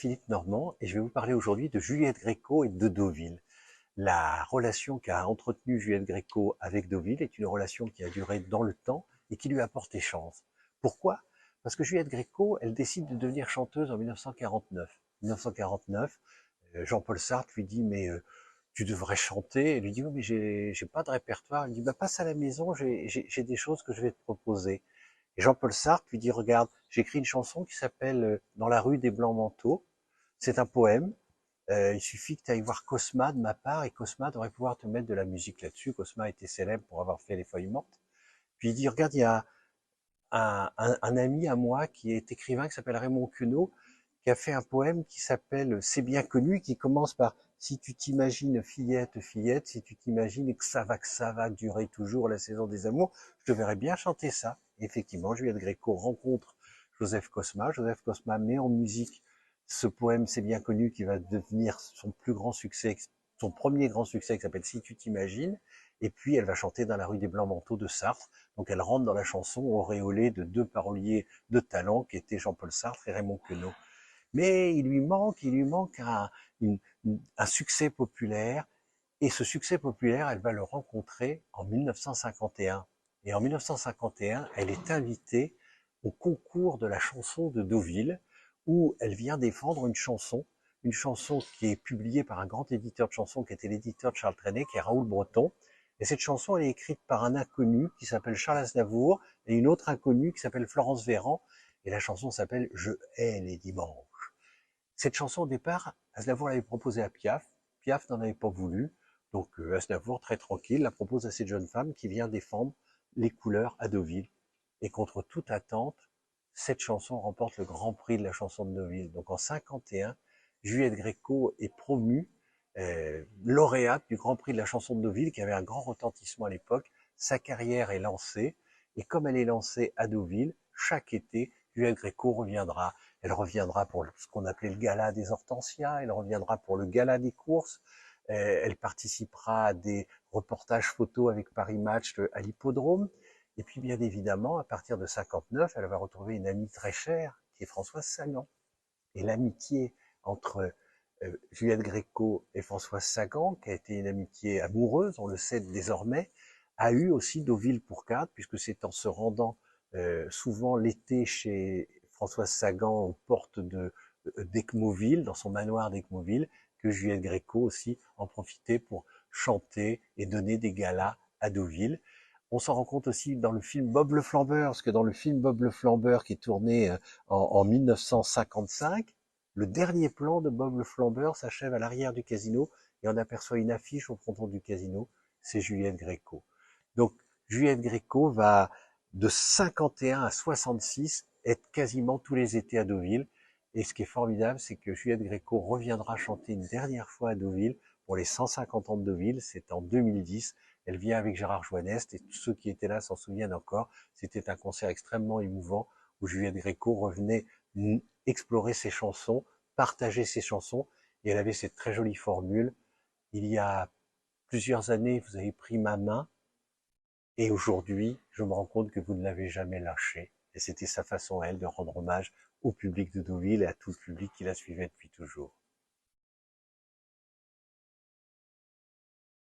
Philippe Normand et je vais vous parler aujourd'hui de Juliette Gréco et de Deauville. La relation qu'a entretenue Juliette Gréco avec Deauville est une relation qui a duré dans le temps et qui lui a porté chance. Pourquoi? Parce que Juliette Gréco, elle décide de devenir chanteuse en 1949. 1949, Jean-Paul Sartre lui dit tu devrais chanter. Elle lui dit oui mais j'ai pas de répertoire. Il dit bah passe à la maison, j'ai des choses que je vais te proposer. Et Jean-Paul Sartre lui dit regarde, j'ai écrit une chanson qui s'appelle Dans la rue des Blancs Manteaux. C'est un poème. Il suffit que tu ailles voir Cosma de ma part et Cosma devrait pouvoir te mettre de la musique là-dessus. Cosma était célèbre pour avoir fait Les Feuilles Mortes. Puis il dit, regarde, il y a un ami à moi qui est écrivain qui s'appelle Raymond Queneau, qui a fait un poème qui s'appelle C'est bien connu, qui commence par si tu t'imagines fillette, fillette, si tu t'imagines que ça va durer toujours la saison des amours, je te verrais bien chanter ça. Et effectivement, Juliette Gréco rencontre Joseph Cosma. Joseph Cosma met en musique ce poème C'est bien connu qui va devenir son plus grand succès, son premier grand succès qui s'appelle Si tu t'imagines. Et puis elle va chanter Dans la rue des Blancs Manteaux de Sartre. Donc elle rentre dans la chanson auréolée de deux paroliers de talent qui étaient Jean-Paul Sartre et Raymond Queneau. Mais il lui manque un succès populaire. Et ce succès populaire, elle va le rencontrer en 1951. Et en 1951, elle est invitée au concours de la chanson de Deauville, où elle vient défendre une chanson qui est publiée par un grand éditeur de chansons, qui était l'éditeur de Charles Trenet, qui est Raoul Breton. Et cette chanson, elle est écrite par un inconnu qui s'appelle Charles Aznavour, et une autre inconnue qui s'appelle Florence Véran. Et la chanson s'appelle Je hais les dimanches. Cette chanson, au départ, Aznavour l'avait proposée à Piaf. Piaf n'en avait pas voulu. Donc Aznavour, très tranquille, la propose à cette jeune femme qui vient défendre les couleurs à Deauville. Et contre toute attente, cette chanson remporte le Grand Prix de la chanson de Deauville. Donc en 51, Juliette Gréco est promue lauréate du Grand Prix de la chanson de Deauville, qui avait un grand retentissement à l'époque. Sa carrière est lancée. Et comme elle est lancée à Deauville, chaque été, Juliette Gréco reviendra. Elle reviendra pour ce qu'on appelait le gala des hortensias, elle reviendra pour le gala des courses, elle participera à des reportages photos avec Paris Match à l'hippodrome. Et puis bien évidemment, à partir de 59, elle va retrouver une amie très chère, qui est Françoise Sagan. Et l'amitié entre Juliette Gréco et Françoise Sagan, qui a été une amitié amoureuse, on le sait désormais, a eu aussi Deauville-pour-Cadre, puisque c'est en se rendant souvent l'été chez Françoise Sagan aux portes d'Ecmoville, dans son manoir d'Ecmoville, que Juliette Gréco aussi en profitait pour chanter et donner des galas à Deauville. On s'en rend compte aussi dans le film Bob le Flambeur, parce que dans le film Bob le Flambeur qui est tourné en 1955, le dernier plan de Bob le Flambeur s'achève à l'arrière du casino et on aperçoit une affiche au fronton du casino, c'est Juliette Gréco. Donc Juliette Gréco va de 51 à 66 être quasiment tous les étés à Deauville. Et ce qui est formidable, c'est que Juliette Gréco reviendra chanter une dernière fois à Deauville pour les 150 ans de Deauville, c'est en 2010. Elle vient avec Gérard Joannest et tous ceux qui étaient là s'en souviennent encore. C'était un concert extrêmement émouvant où Juliette Gréco revenait explorer ses chansons, partager ses chansons et elle avait cette très jolie formule. Il y a plusieurs années, vous avez pris ma main et aujourd'hui, je me rends compte que vous ne l'avez jamais lâché. Et c'était sa façon, elle, de rendre hommage au public de Deauville et à tout le public qui la suivait depuis toujours.